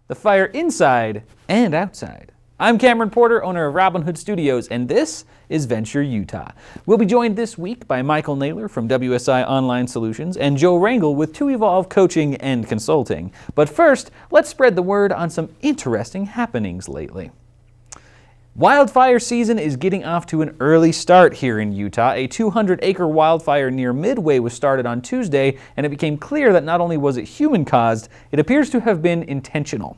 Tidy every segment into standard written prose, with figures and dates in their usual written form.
the fire inside and outside. I'm Cameron Porter, owner of Robin Hood Studios, and this is Venture Utah. We'll be joined this week by Michael Naylor from WSI Online Solutions and Joe Rangel with To Evolve Coaching and Consulting. But first, let's spread the word on some interesting happenings lately. Wildfire season is getting off to an early start here in Utah. A 200-acre wildfire near Midway was started on Tuesday, and it became clear that not only was it human-caused, it appears to have been intentional.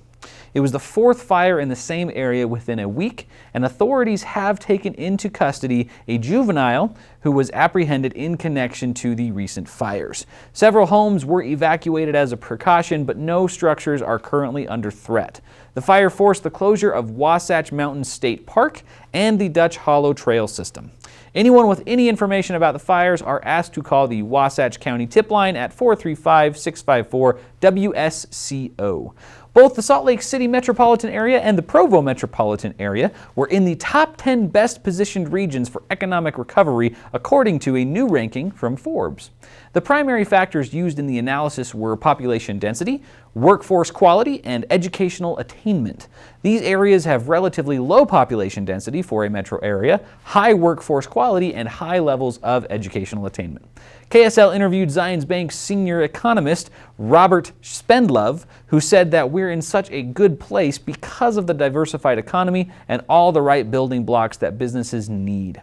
It was the fourth fire in the same area within a week, and authorities have taken into custody a juvenile who was apprehended in connection to the recent fires. Several homes were evacuated as a precaution, but no structures are currently under threat. The fire forced the closure of Wasatch Mountain State Park and the Dutch Hollow Trail system. Anyone with any information about the fires are asked to call the Wasatch County tip line at 435-654-WSCO. Both the Salt Lake City metropolitan area and the Provo metropolitan area were in the top 10 best positioned regions for economic recovery, according to a new ranking from Forbes. The primary factors used in the analysis were population density, workforce quality, and educational attainment. These areas have relatively low population density for a metro area, high workforce quality, and high levels of educational attainment. KSL interviewed Zions Bank's senior economist, Robert Spendlove, who said that we're in such a good place because of the diversified economy and all the right building blocks that businesses need.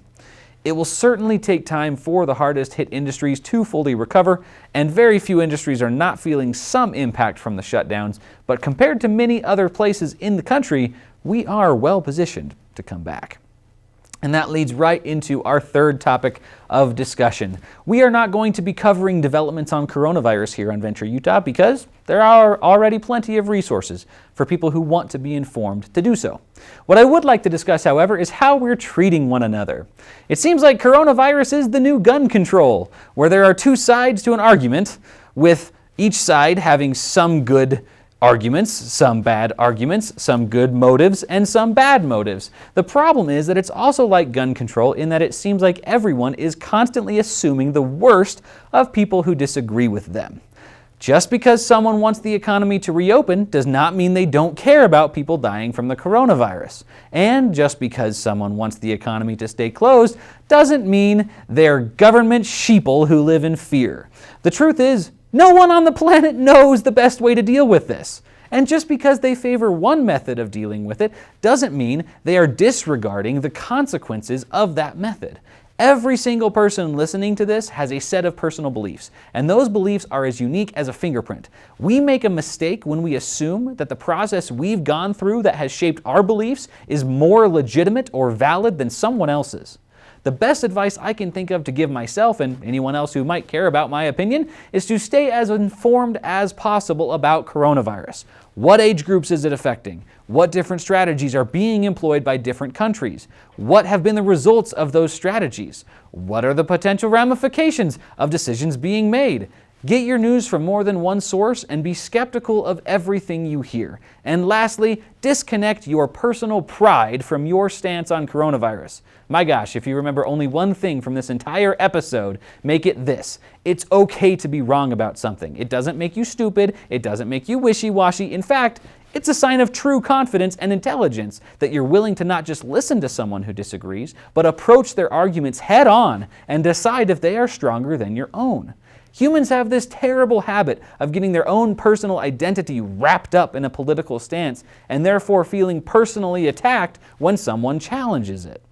It will certainly take time for the hardest hit industries to fully recover, and very few industries are not feeling some impact from the shutdowns, but compared to many other places in the country, we are well positioned to come back. And that leads right into our third topic of discussion. We are not going to be covering developments on coronavirus here on Venture Utah because there are already plenty of resources for people who want to be informed to do so. What I would like to discuss, however, is how we're treating one another. It seems like coronavirus is the new gun control, where there are two sides to an argument, with each side having some good arguments, some bad arguments, some good motives, and some bad motives. The problem is that it's also like gun control in that it seems like everyone is constantly assuming the worst of people who disagree with them. Just because someone wants the economy to reopen does not mean they don't care about people dying from the coronavirus. And just because someone wants the economy to stay closed doesn't mean they're government sheeple who live in fear. The truth is, no one on the planet knows the best way to deal with this. And just because they favor one method of dealing with it doesn't mean they are disregarding the consequences of that method. Every single person listening to this has a set of personal beliefs, and those beliefs are as unique as a fingerprint. We make a mistake when we assume that the process we've gone through that has shaped our beliefs is more legitimate or valid than someone else's. The best advice I can think of to give myself and anyone else who might care about my opinion is to stay as informed as possible about coronavirus. What age groups is it affecting? What different strategies are being employed by different countries? What have been the results of those strategies? What are the potential ramifications of decisions being made? Get your news from more than one source and be skeptical of everything you hear. And lastly, disconnect your personal pride from your stance on coronavirus. My gosh, if you remember only one thing from this entire episode, make it this. It's okay to be wrong about something. It doesn't make you stupid. It doesn't make you wishy-washy. In fact, it's a sign of true confidence and intelligence that you're willing to not just listen to someone who disagrees, but approach their arguments head on and decide if they are stronger than your own. Humans have this terrible habit of getting their own personal identity wrapped up in a political stance and therefore feeling personally attacked when someone challenges it.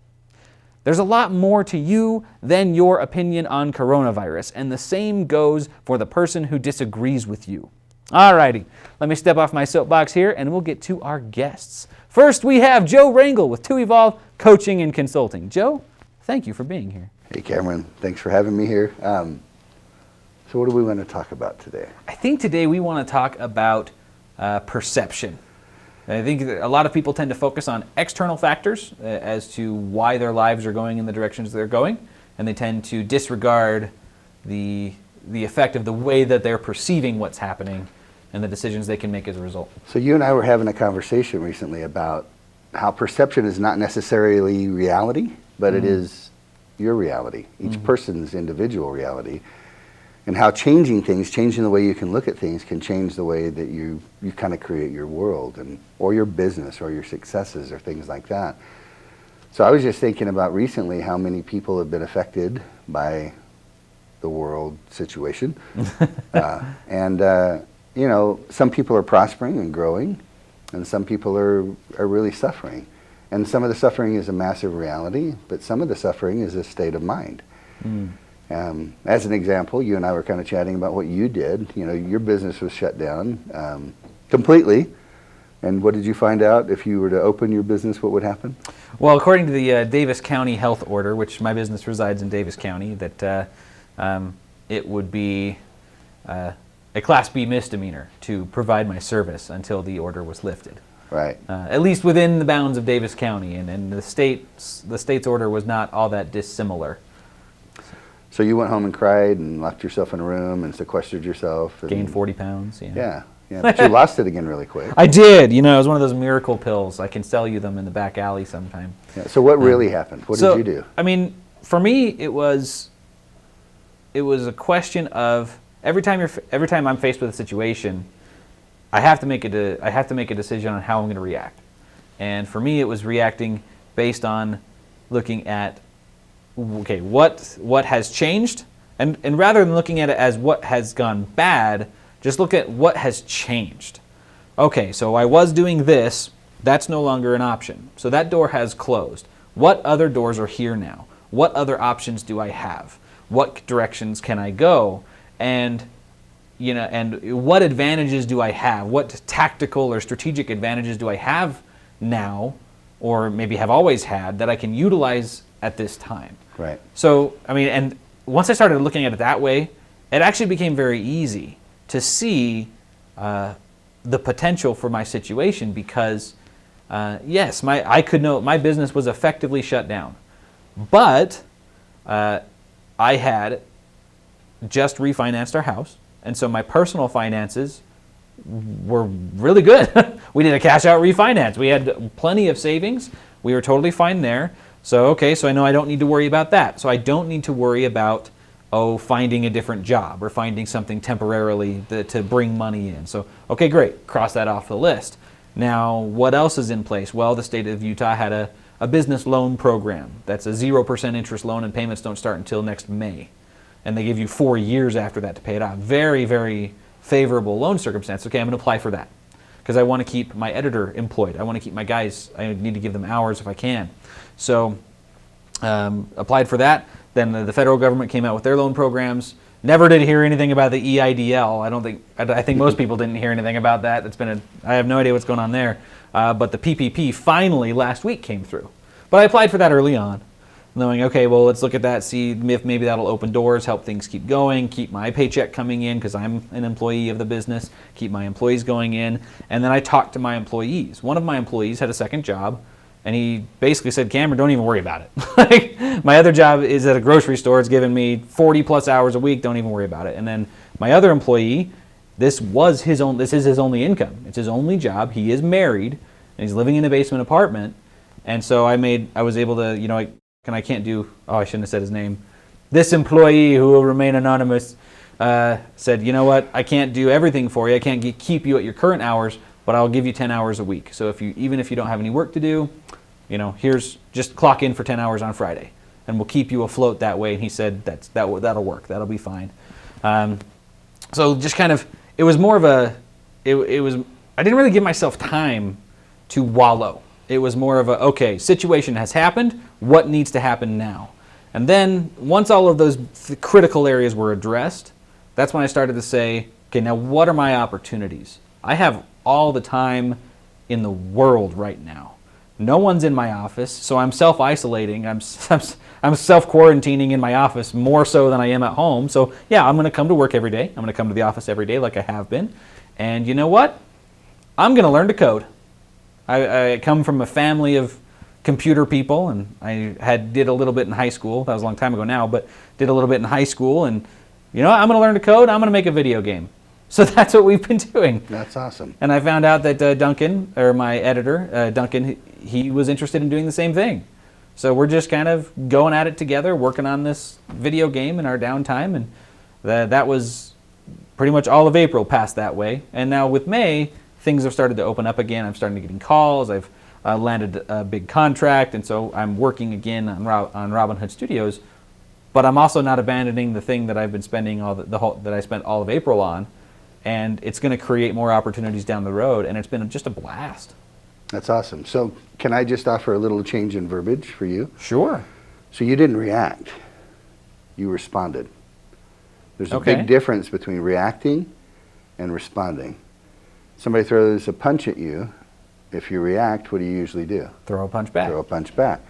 There's a lot more to you than your opinion on coronavirus, and the same goes for the person who disagrees with you. Alrighty, let me step off my soapbox here and we'll get to our guests. First, we have Joe Rangel with To Evolve Coaching and Consulting. Joe, thank you for being here. Hey Cameron, thanks for having me here. So what do we want to talk about today? I think today we want to talk about perception. I think a lot of people tend to focus on external factors as to why their lives are going in the directions they're going, and they tend to disregard the effect of the way that they're perceiving what's happening and the decisions they can make as a result. So you and I were having a conversation recently about how perception is not necessarily reality, but it is your reality, each person's individual reality. and how changing the way you can look at things can change the way that you kind of create your world or your business or your successes or things like that. So I was just thinking about recently how many people have been affected by the world situation. You know, some people are prospering and growing, and some people are really suffering. And some of the suffering is a massive reality, but some of the suffering is a state of mind. As an example, you and I were kind of chatting about what you did. You know, your business was shut down completely. And what did you find out? If you were to open your business, what would happen? Well, according to the Davis County Health Order, which my business resides in Davis County, that it would be a Class B misdemeanor to provide my service until the order was lifted. Right. At least within the bounds of Davis County, and the state's order was not all that dissimilar. So you went home and cried and locked yourself in a room and sequestered yourself. And Gained 40 pounds. Yeah. But you lost it again really quick. I did. You know, it was one of those miracle pills. I can sell you them in the back alley sometime. Yeah. So what really happened? What did you do? I mean, for me, it was a question of every time I'm faced with a situation, I have to make a decision on how I'm going to react. And for me, it was reacting based on looking at, okay, what has changed, and rather than looking at it as what has gone bad, just look at what has changed. Okay, so I was doing this, that's no longer an option. So that door has closed. What other doors are here now? What other options do I have? What directions can I go? And you know, and what advantages do I have? What tactical or strategic advantages do I have now, or maybe have always had, that I can utilize at this time? Right. So, I mean, and once I started looking at it that way, it actually became very easy to see the potential for my situation, because yes, I could know my business was effectively shut down, but I had just refinanced our house, and so my personal finances were really good. We did a cash out refinance. We had plenty of savings. We were totally fine there. So okay, so I know I don't need to worry about that. So I don't need to worry about finding a different job or finding something temporarily to bring money in. So, okay, great, cross that off the list. Now, what else is in place? Well, the state of Utah had a business loan program. That's a 0% interest loan, and payments don't start until next May. And they give you 4 years after that to pay it off. Very, very favorable loan circumstance. Okay, I'm going to apply for that because I want to keep my editor employed. I want to keep my guys, I need to give them hours if I can. So, applied for that. Then the federal government came out with their loan programs. Never did hear anything about the EIDL. I think most people didn't hear anything about that. I have no idea what's going on there. But the PPP finally last week came through. But I applied for that early on, knowing, okay, well, let's look at that, see if maybe that'll open doors, help things keep going, keep my paycheck coming in because I'm an employee of the business, keep my employees going in. And then I talked to my employees. One of my employees had a second job, and he basically said, Cameron, don't even worry about it. Like, my other job is at a grocery store. It's giving me 40 plus hours a week. Don't even worry about it. And then my other employee, this is his only income. It's his only job. He is married, and he's living in a basement apartment. And so I was able to, you know, I can't do, I shouldn't have said his name. This employee, who will remain anonymous, said, you know what, I can't do everything for you. I can't keep you at your current hours, but I'll give you 10 hours a week. So even if you don't have any work to do, you know, just clock in for 10 hours on Friday, and we'll keep you afloat that way. And he said that'll work. That'll be fine. So just kind of, it was more of I didn't really give myself time to wallow. It was more of okay, situation has happened. What needs to happen now? And then once all of those critical areas were addressed, that's when I started to say, okay, now what are my opportunities? I have all the time in the world right now. No one's in my office, so I'm self-isolating. I'm self-quarantining in my office more so than I am at home. So yeah, I'm going to come to work every day. I'm going to come to the office every day like I have been. And you know what? I'm going to learn to code. I come from a family of computer people, and I did a little bit in high school. That was a long time ago now, but did a little bit in high school. And you know what? I'm going to learn to code. I'm going to make a video game. So that's what we've been doing. That's awesome. And I found out that Duncan, or my editor, Duncan, he was interested in doing the same thing. So we're just kind of going at it together, working on this video game in our downtime, and that was pretty much all of April passed that way. And now with May, things have started to open up again. I'm starting to getting calls. I've landed a big contract, and so I'm working again on Robin Hood Studios. But I'm also not abandoning the thing that I've been spending that I spent all of April on, and it's going to create more opportunities down the road. And it's been just a blast. That's awesome. So can I just offer a little change in verbiage for you? Sure. So you didn't react. You responded. There's a Okay. big difference between reacting and responding. Somebody throws a punch at you. If you react, what do you usually do? Throw a punch back. Throw a punch back.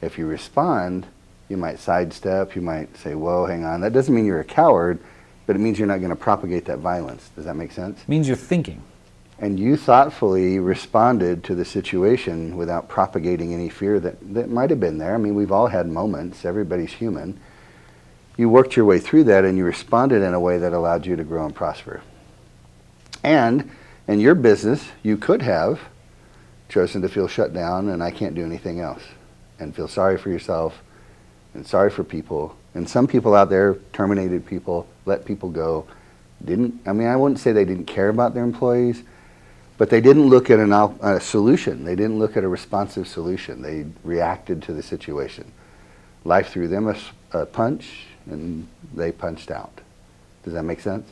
If you respond, you might sidestep. You might say, whoa, hang on. That doesn't mean you're a coward, but it means you're not going to propagate that violence. Does that make sense? It means you're thinking. And you thoughtfully responded to the situation without propagating any fear that might have been there. I mean, we've all had moments. Everybody's human. You worked your way through that, and you responded in a way that allowed you to grow and prosper. And in your business, you could have chosen to feel shut down and I can't do anything else, and feel sorry for yourself and sorry for people. And some people out there terminated people, let people go. I wouldn't say they didn't care about their employees, but they didn't look at a solution. They didn't look at a responsive solution. They reacted to the situation. Life threw them a punch, and they punched out. Does that make sense?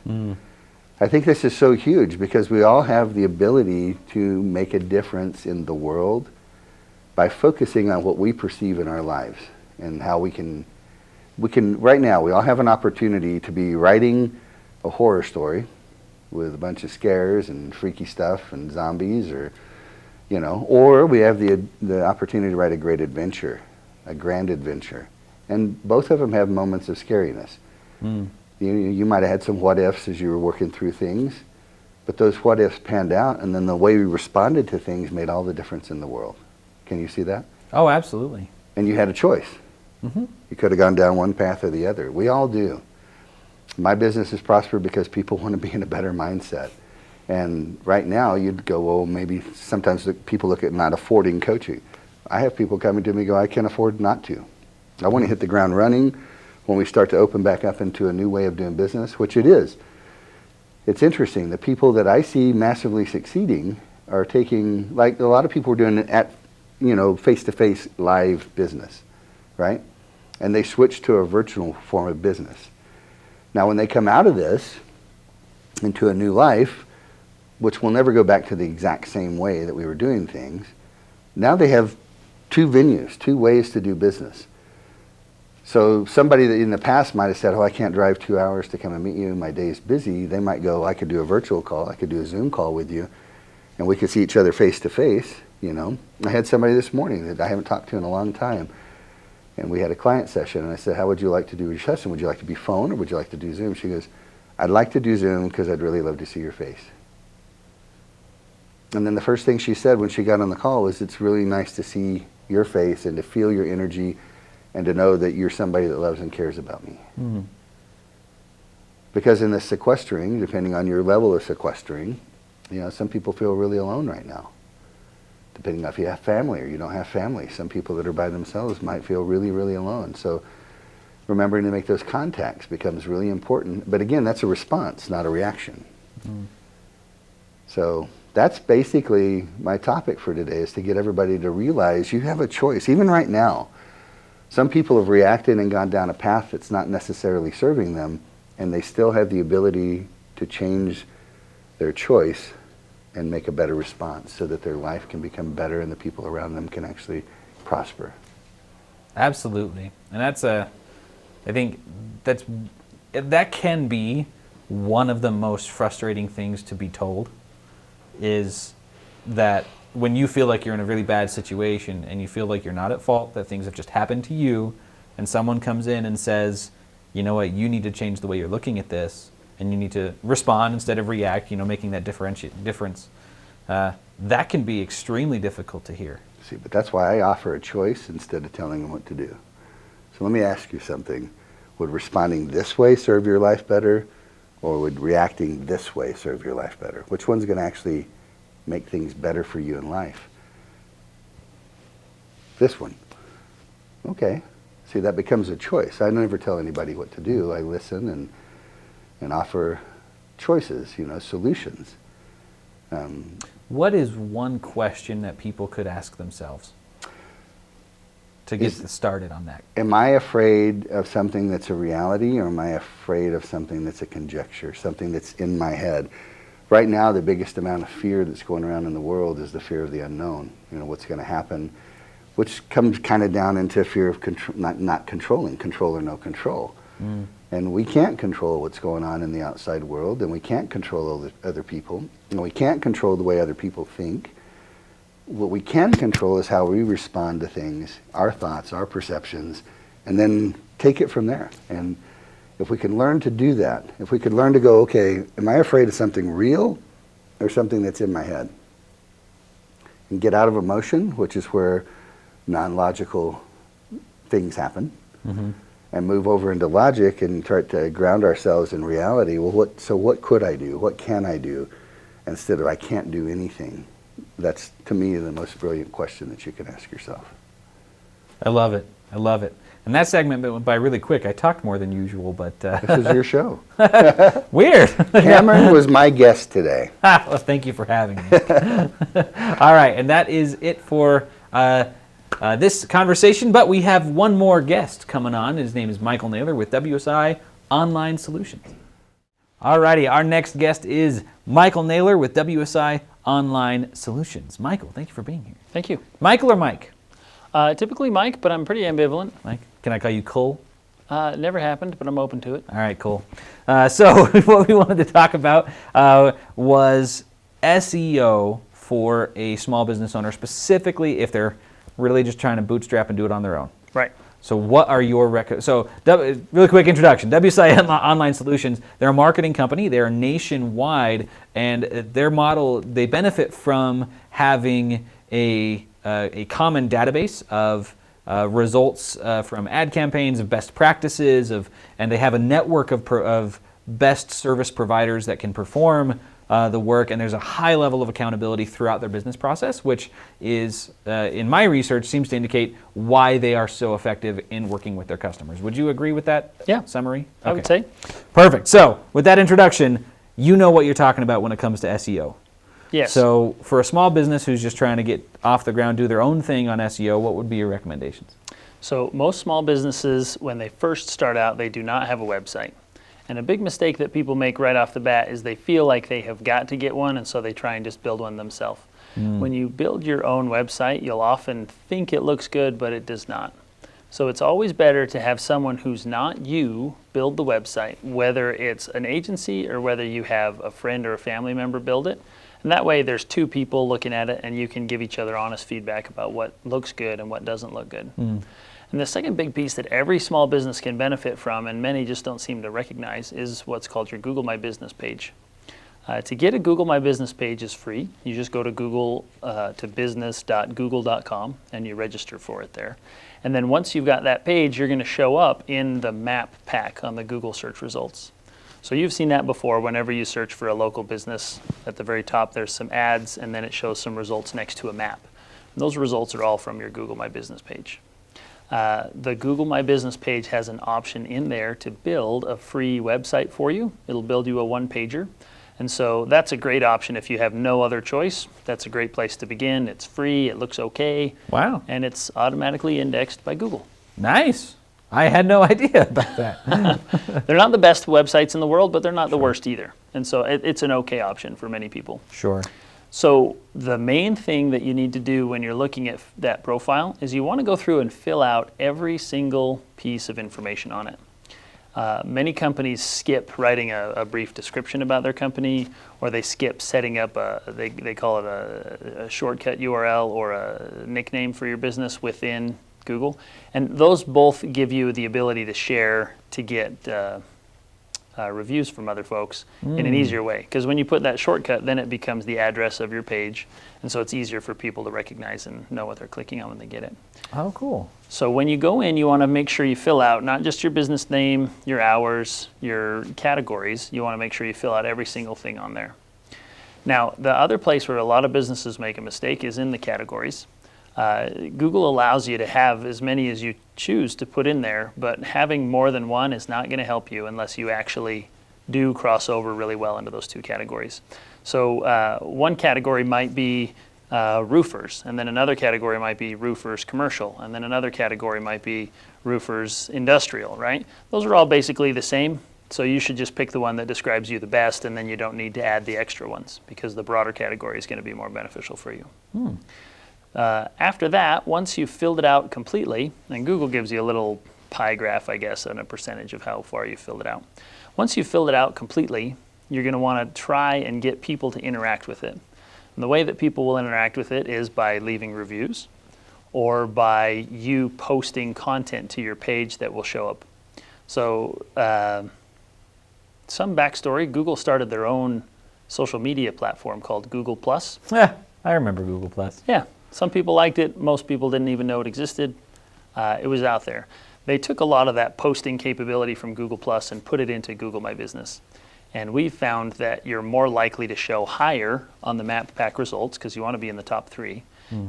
I think this is so huge because we all have the ability to make a difference in the world by focusing on what we perceive in our lives and how we can, right now, we all have an opportunity to be writing a horror story with a bunch of scares and freaky stuff and zombies, or we have the opportunity to write a great adventure, a grand adventure. And both of them have moments of scariness. You might have had some what ifs as you were working through things, but those what ifs panned out, and then the way we responded to things made all the difference in the world. Can you see that? Oh, absolutely. And you had a choice. You could have gone down one path or the other. We all do. My business has prospered because people want to be in a better mindset. And right now, you'd go, well, maybe sometimes people look at not affording coaching. I have people coming to me and go, I can't afford not to. I want to hit the ground running when we start to open back up into a new way of doing business, which it is. It's interesting. The people that I see massively succeeding are taking, like a lot of people were doing it at, face-to-face live business, right? And they switched to a virtual form of business. Now, when they come out of this into a new life, which will never go back to the exact same way that we were doing things, now they have two venues, two ways to do business. So somebody that in the past might have said, I can't drive 2 hours to come and meet you, my day's busy. They might go, I could do a virtual call, I could do a Zoom call with you, and we could see each other face to face, I had somebody this morning that I haven't talked to in a long time, and we had a client session, and I said, how would you like to do your session? Would you like to be phone, or would you like to do Zoom? She goes, I'd like to do Zoom because I'd really love to see your face. And then the first thing she said when she got on the call was, it's really nice to see your face and to feel your energy and to know that you're somebody that loves and cares about me. Because in the sequestering, depending on your level of sequestering, some people feel really alone right now. Depending on if you have family or you don't have family. Some people that are by themselves might feel really, really alone. So remembering to make those contacts becomes really important. But again, that's a response, not a reaction. So that's basically my topic for today, is to get everybody to realize you have a choice. Even right now, some people have reacted and gone down a path that's not necessarily serving them, and they still have the ability to change their choice and make a better response so that their life can become better and the people around them can actually prosper. Absolutely. And I think that can be one of the most frustrating things to be told, is that when you feel like you're in a really bad situation and you feel like you're not at fault, that things have just happened to you, and someone comes in and says, you know what, you need to change the way you're looking at this, and you need to respond instead of react, making that difference. That can be extremely difficult to hear. See, but that's why I offer a choice instead of telling them what to do. So let me ask you something. Would responding this way serve your life better, or would reacting this way serve your life better? Which one's going to actually make things better for you in life? This one. Okay. See, that becomes a choice. I never tell anybody what to do. I listen, and and offer choices, solutions. What is one question that people could ask themselves to get started on that? Am I afraid of something that's a reality, or am I afraid of something that's a conjecture, something that's in my head? Right now, the biggest amount of fear that's going around in the world is the fear of the unknown. What's going to happen, which comes kind of down into fear of not controlling, control or no control. And we can't control what's going on in the outside world, and we can't control other people, and we can't control the way other people think. What we can control is how we respond to things, our thoughts, our perceptions, and then take it from there. And if we can learn to do that, if we could learn to go, okay, am I afraid of something real or something that's in my head? And get out of emotion, which is where non-logical things happen. And move over into logic and try to ground ourselves in reality. Well, what could I do? What can I do? Instead of I can't do anything. That's, to me, the most brilliant question that you can ask yourself. I love it. I love it. And that segment went by really quick. I talked more than usual, but... This is your show. Weird. Cameron was my guest today. Well, thank you for having me. All right, and that is it for... this conversation, but we have one more guest coming on. His name is Michael Naylor with WSI Online Solutions. Alrighty, our next guest is Michael Naylor with WSI Online Solutions. Michael, thank you for being here. Thank you. Michael or Mike? Typically Mike, but I'm pretty ambivalent. Mike, can I call you Cole? Never happened, but I'm open to it. All right, cool. So what we wanted to talk about was SEO for a small business owner, specifically if they're really just trying to bootstrap and do it on their own. Right. So what are your really quick introduction. WSI Online Solutions, they're a marketing company. They're nationwide, and their model, they benefit from having a common database of results from ad campaigns, of best practices, and they have a network of best service providers that can perform the work, and there's a high level of accountability throughout their business process, which is, in my research, seems to indicate why they are so effective in working with their customers. Would you agree with that summary? I would say. Perfect. So with that introduction, you know what you're talking about when it comes to SEO. Yes. So for a small business who's just trying to get off the ground, do their own thing on SEO, what would be your recommendations? So most small businesses, when they first start out, they do not have a website. And a big mistake that people make right off the bat is they feel like they have got to get one, and so they try and just build one themselves. When you build your own website, you'll often think it looks good, but it does not. So it's always better to have someone who's not you build the website, whether it's an agency or whether you have a friend or a family member build it. And that way there's two people looking at it, and you can give each other honest feedback about what looks good and what doesn't look good. And the second big piece that every small business can benefit from, and many just don't seem to recognize, is what's called your Google My Business page. To get a Google My Business page is free. You just go to Google to business.google.com and you register for it there. And then once you've got that page, you're going to show up in the map pack on the Google search results. So you've seen that before. Whenever you search for a local business, at the very top there's some ads, and then it shows some results next to a map. And those results are all from your Google My Business page. The Google My Business page has an option in there to build a free website for you. It'll build you a one-pager. And so that's a great option if you have no other choice. That's a great place to begin. It's free, it looks okay. Wow. And it's automatically indexed by Google. Nice. I had no idea about that. They're not the best websites in the world, but they're not the worst either. And so it's an okay option for many people. Sure. So the main thing that you need to do when you're looking at that profile is you want to go through and fill out every single piece of information on it. Many companies skip writing a brief description about their company, or they skip setting up they call it a shortcut URL or a nickname for your business within Google. And those both give you the ability to share, to get reviews from other folks in an easier way. Because when you put that shortcut, then it becomes the address of your page. And so it's easier for people to recognize and know what they're clicking on when they get it. Oh, cool. So when you go in, you want to make sure you fill out not just your business name, your hours, your categories. You want to make sure you fill out every single thing on there. Now, the other place where a lot of businesses make a mistake is in the categories. Google allows you to have as many as you choose to put in there, but having more than one is not going to help you unless you actually do cross over really well into those two categories. So one category might be roofers, and then another category might be roofers commercial, and then another category might be roofers industrial, right? Those are all basically the same, so you should just pick the one that describes you the best, and then you don't need to add the extra ones because the broader category is going to be more beneficial for you. After that, once you've filled it out completely, and Google gives you a little pie graph, I guess, and a percentage of how far you filled it out. Once you've filled it out completely, you're going to want to try and get people to interact with it. And the way that people will interact with it is by leaving reviews or by you posting content to your page that will show up. So some backstory, Google started their own social media platform called Google+. Yeah, I remember Google+. Yeah, some people liked it. Most people didn't even know it existed. It was out there. They took a lot of that posting capability from Google+ and put it into Google My Business. And we found that you're more likely to show higher on the map pack results because you want to be in the top 3.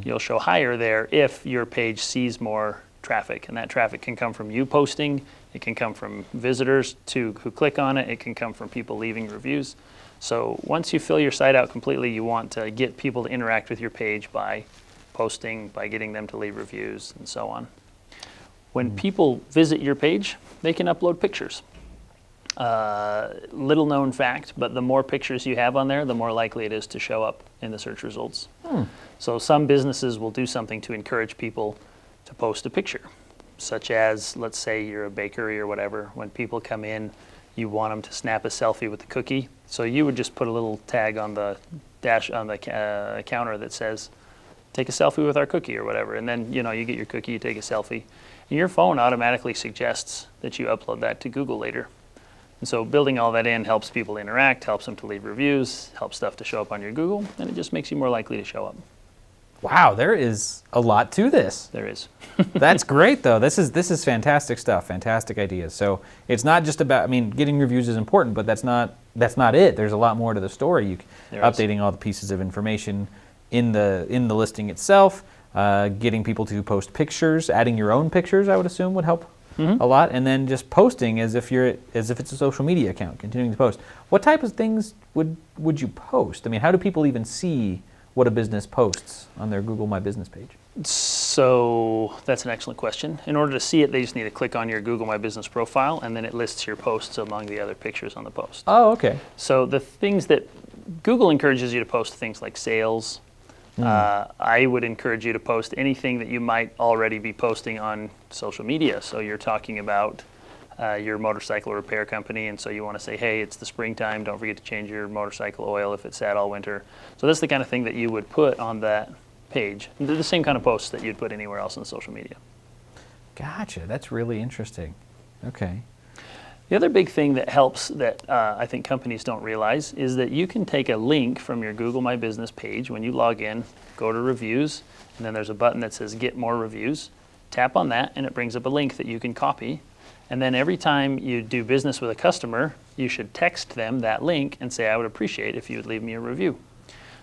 You'll show higher there if your page sees more traffic. And that traffic can come from you posting. It can come from visitors who click on it. It can come from people leaving reviews. So once you fill your site out completely, you want to get people to interact with your page by posting, by getting them to leave reviews, and so on. When people visit your page, they can upload pictures. Little known fact, but the more pictures you have on there, the more likely it is to show up in the search results. So some businesses will do something to encourage people to post a picture, such as, let's say you're a bakery or whatever. When people come in, you want them to snap a selfie with the cookie. So you would just put a little tag on the counter that says, take a selfie with our cookie or whatever. And then, you get your cookie, you take a selfie. And your phone automatically suggests that you upload that to Google later. And so building all that in helps people interact, helps them to leave reviews, helps stuff to show up on your Google, and it just makes you more likely to show up. Wow, there is a lot to this. There is. That's great, though. This is fantastic stuff, fantastic ideas. So it's not just about, getting reviews is important, but that's not it. There's a lot more to the story. Updating all the pieces of information in the listing itself, getting people to post pictures, adding your own pictures, I would assume would help a lot, and then just posting as if it's a social media account, continuing to post. What type of things would you post? How do people even see what a business posts on their Google My Business page? So that's an excellent question. In order to see it, they just need to click on your Google My Business profile, and then it lists your posts among the other pictures on the post. Oh, okay. So the things that Google encourages you to post, things like sales. I would encourage you to post anything that you might already be posting on social media. So you're talking about your motorcycle repair company, and so you want to say, hey, it's the springtime, don't forget to change your motorcycle oil if it's sat all winter. So that's the kind of thing that you would put on that page. They're the same kind of posts that you'd put anywhere else on social media. Gotcha. That's really interesting. Okay. The other big thing that helps that I think companies don't realize is that you can take a link from your Google My Business page. When you log in, go to reviews, and then there's a button that says Get More Reviews. Tap on that, and it brings up a link that you can copy. And then every time you do business with a customer, you should text them that link and say, I would appreciate if you would leave me a review.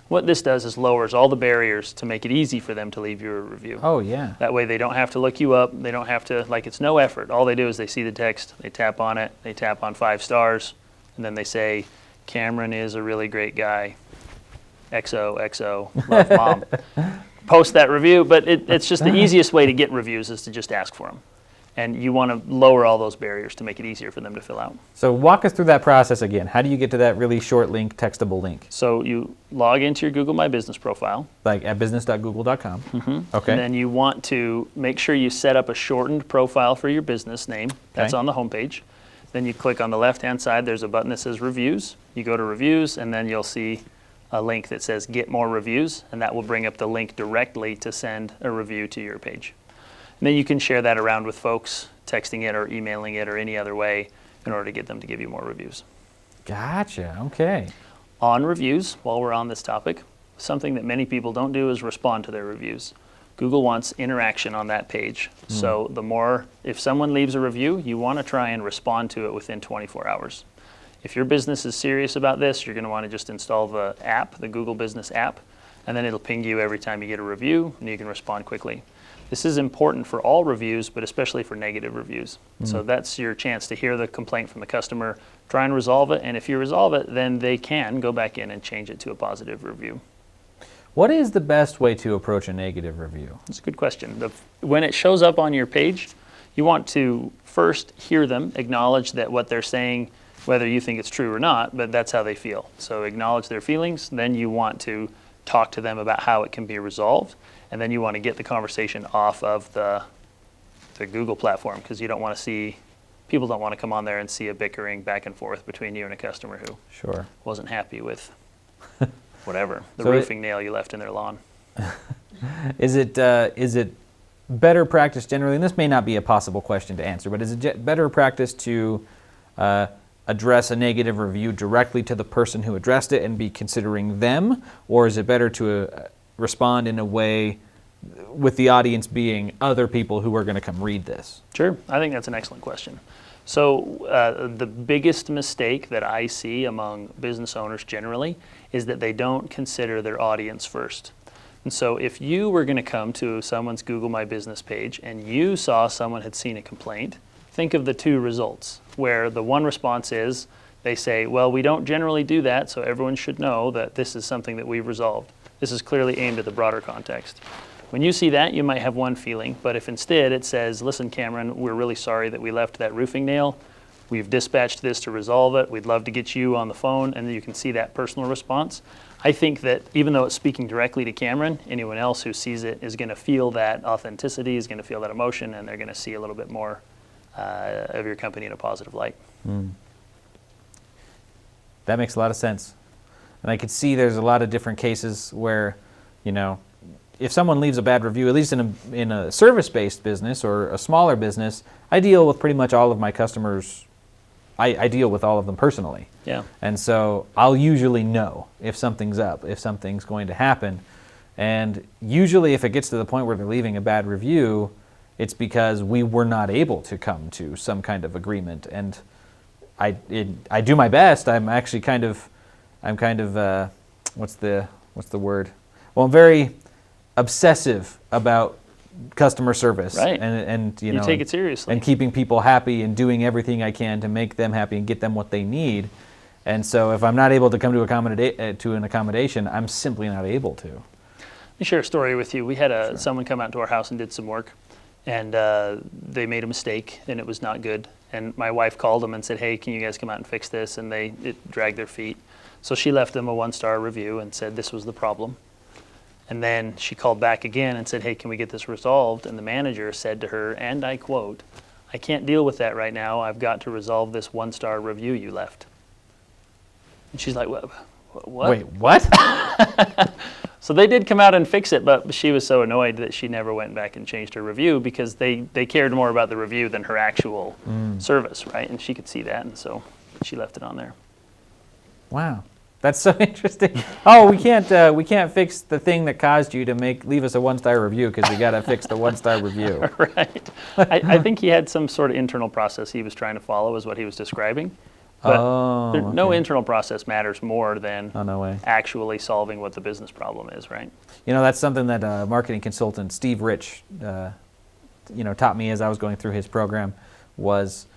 What this does is lowers all the barriers to make it easy for them to leave you a review. Oh, yeah. That way they don't have to look you up. They don't have to, it's no effort. All they do is they see the text, they tap on it, they tap on 5 stars, and then they say, Cameron is a really great guy. XOXO, love mom. Post that review, but it's just the easiest way to get reviews is to just ask for them. And you want to lower all those barriers to make it easier for them to fill out. So walk us through that process again. How do you get to that really short link, textable link? So you log into your Google My Business profile. Like at business.google.com. Okay. And then you want to make sure you set up a shortened profile for your business name. That's on the homepage. Then you click on the left-hand side. There's a button that says Reviews. You go to Reviews, and then you'll see a link that says Get More Reviews, and that will bring up the link directly to send a review to your page. And then you can share that around with folks, texting it or emailing it or any other way in order to get them to give you more reviews. Gotcha. Okay. On reviews, while we're on this topic, something that many people don't do is respond to their reviews. Google wants interaction on that page. So if someone leaves a review, you want to try and respond to it within 24 hours. If your business is serious about this, you're going to want to just install the app, the Google Business app, and then it'll ping you every time you get a review, and you can respond quickly. This is important for all reviews, but especially for negative reviews. So that's your chance to hear the complaint from the customer, try and resolve it, and if you resolve it, then they can go back in and change it to a positive review. What is the best way to approach a negative review? That's a good question. When it shows up on your page, you want to first hear them, acknowledge that what they're saying, whether you think it's true or not, but that's how they feel. So acknowledge their feelings, then you want to talk to them about how it can be resolved, and then you want to get the conversation off of the Google platform, because you don't want to see, people don't want to come on there and see a bickering back and forth between you and a customer who wasn't happy with whatever, the roofing nail you left in their lawn. Is it better practice generally, and this may not be a possible question to answer, but is it better practice to address a negative review directly to the person who addressed it and be considering them, or is it better to respond in a way with the audience being other people who are going to come read this? Sure, I think that's an excellent question. So the biggest mistake that I see among business owners generally is that they don't consider their audience first. And so if you were going to come to someone's Google My Business page and you saw someone had seen a complaint, think of the two results, where the one response is they say, well, we don't generally do that, so everyone should know that this is something that we've resolved. This is clearly aimed at the broader context. When you see that, you might have one feeling, but if instead it says, listen, Cameron, we're really sorry that we left that roofing nail. We've dispatched this to resolve it. We'd love to get you on the phone, and then you can see that personal response. I think that even though it's speaking directly to Cameron, anyone else who sees it is going to feel that authenticity, is going to feel that emotion, and they're going to see a little bit more of your company in a positive light. That makes a lot of sense. And I could see there's a lot of different cases where, you know, if someone leaves a bad review, at least in a service-based business or a smaller business, I deal with pretty much all of my customers. I deal with all of them personally. Yeah. And so I'll usually know if something's up, if something's going to happen. And usually if it gets to the point where they're leaving a bad review, it's because we were not able to come to some kind of agreement. And I do my best. I'm actually kind of what's the word? Well, I'm very obsessive about customer service, right? And you know, take it seriously, and keeping people happy and doing everything I can to make them happy and get them what they need. And so, if I'm not able to come to an accommodation, I'm simply not able to. Let me share a story with you. We had someone come out to our house and did some work, and they made a mistake, and it was not good. And my wife called them and said, "Hey, can you guys come out and fix this?" And it dragged their feet. So she left them a 1-star review and said this was the problem. And then she called back again and said, "Hey, can we get this resolved?" And the manager said to her, and I quote, "I can't deal with that right now. I've got to resolve this 1-star review you left." And she's like, "What? Wait, what?" So they did come out and fix it, but she was so annoyed that she never went back and changed her review because they cared more about the review than her actual service, right? And she could see that, and so she left it on there. Wow. That's so interesting. Oh, we can't fix the thing that caused you to leave us a 1-star review because we got to fix the 1-star review. Right. I think he had some sort of internal process he was trying to follow, is what he was describing. But no internal process matters more than actually solving what the business problem is, right? You know, that's something that marketing consultant Steve Rich, taught me as I was going through his program, was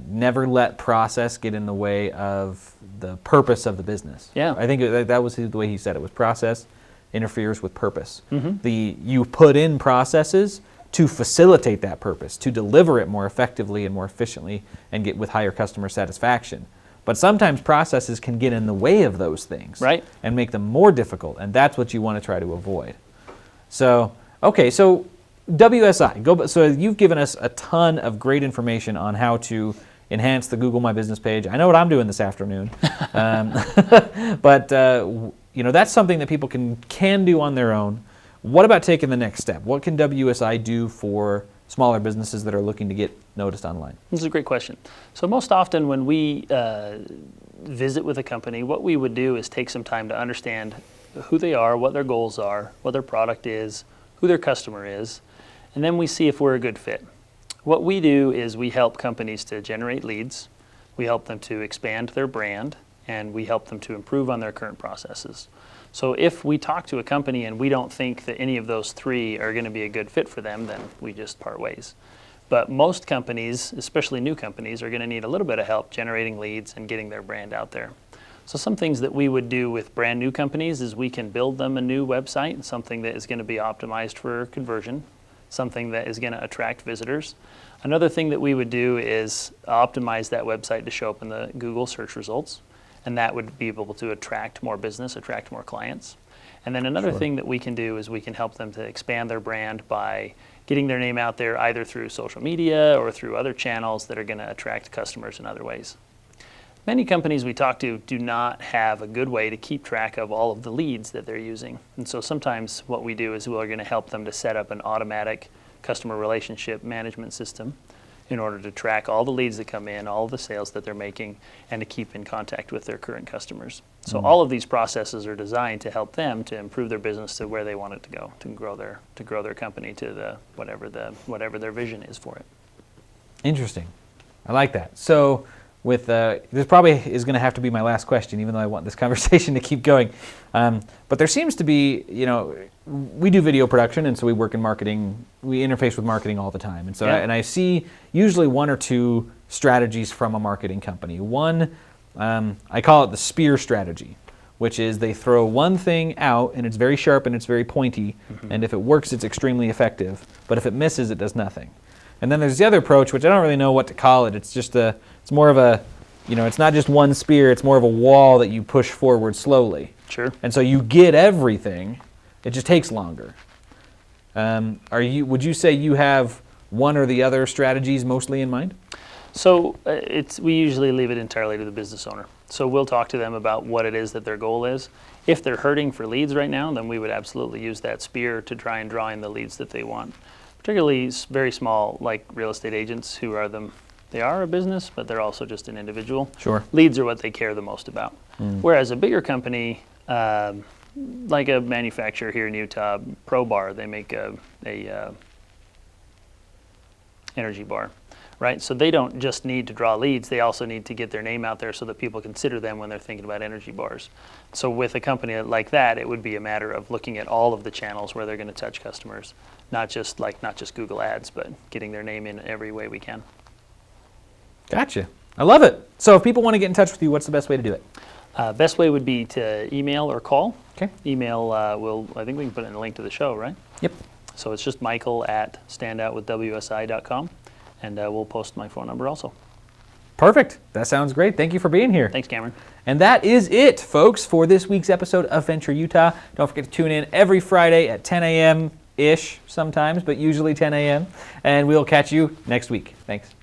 never let process get in the way of the purpose of the business. Yeah. I think that was the way he said it, was process interferes with purpose. Mm-hmm. You put in processes to facilitate that purpose, to deliver it more effectively and more efficiently and get with higher customer satisfaction. But sometimes processes can get in the way of those things, right, and make them more difficult, and that's what you want to try to avoid. So, okay, so WSI, so you've given us a ton of great information on how to enhance the Google My Business page. I know what I'm doing this afternoon, but that's something that people can do on their own. What about taking the next step? What can WSI do for smaller businesses that are looking to get noticed online? This is a great question. So most often when we visit with a company, what we would do is take some time to understand who they are, what their goals are, what their product is, who their customer is, and then we see if we're a good fit. What we do is we help companies to generate leads, we help them to expand their brand, and we help them to improve on their current processes. So if we talk to a company and we don't think that any of those three are going to be a good fit for them, then we just part ways. But most companies, especially new companies, are going to need a little bit of help generating leads and getting their brand out there. So some things that we would do with brand new companies is we can build them a new website, something that is going to be optimized for conversion, something that is going to attract visitors. Another thing that we would do is optimize that website to show up in the Google search results, and that would be able to attract more business, attract more clients. And then another thing that we can do is we can help them to expand their brand by getting their name out there either through social media or through other channels that are going to attract customers in other ways. Many companies we talk to do not have a good way to keep track of all of the leads that they're using. And so sometimes what we do is we're going to help them to set up an automatic customer relationship management system in order to track all the leads that come in, all of the sales that they're making, and to keep in contact with their current customers. So all of these processes are designed to help them to improve their business to where they want it to go, to grow their company to whatever their vision is for it. Interesting. I like that. So with this probably is going to have to be my last question, even though I want this conversation to keep going. But there seems to be, we do video production, and so we work in marketing. We interface with marketing all the time, and so and I see usually one or two strategies from a marketing company. One, I call it the spear strategy, which is they throw one thing out, and it's very sharp and it's very pointy, and if it works, it's extremely effective. But if it misses, it does nothing. And then there's the other approach, which I don't really know what to call it. It's just it's more of a, it's not just one spear. It's more of a wall that you push forward slowly. Sure. And so you get everything. It just takes longer. Would you say you have one or the other strategies mostly in mind? So we usually leave it entirely to the business owner. So we'll talk to them about what it is that their goal is. If they're hurting for leads right now, then we would absolutely use that spear to try and draw in the leads that they want. Particularly very small, like real estate agents, they are a business, but they're also just an individual. Sure. Leads are what they care the most about. Whereas a bigger company, like a manufacturer here in Utah, Pro Bar, they make a energy bar, right? So they don't just need to draw leads, they also need to get their name out there so that people consider them when they're thinking about energy bars. So with a company like that, it would be a matter of looking at all of the channels where they're going to touch customers. Not just Google Ads, but getting their name in every way we can. Gotcha. I love it. So if people want to get in touch with you, what's the best way to do it? Best way would be to email or call. Okay. Email, I think we can put in a link to the show, right? Yep. So it's just michael@standoutwithwsi.com, and we'll post my phone number also. Perfect. That sounds great. Thank you for being here. Thanks, Cameron. And that is it, folks, for this week's episode of Venture Utah. Don't forget to tune in every Friday at 10 a.m. ish sometimes, but usually 10 a.m. And we'll catch you next week. Thanks.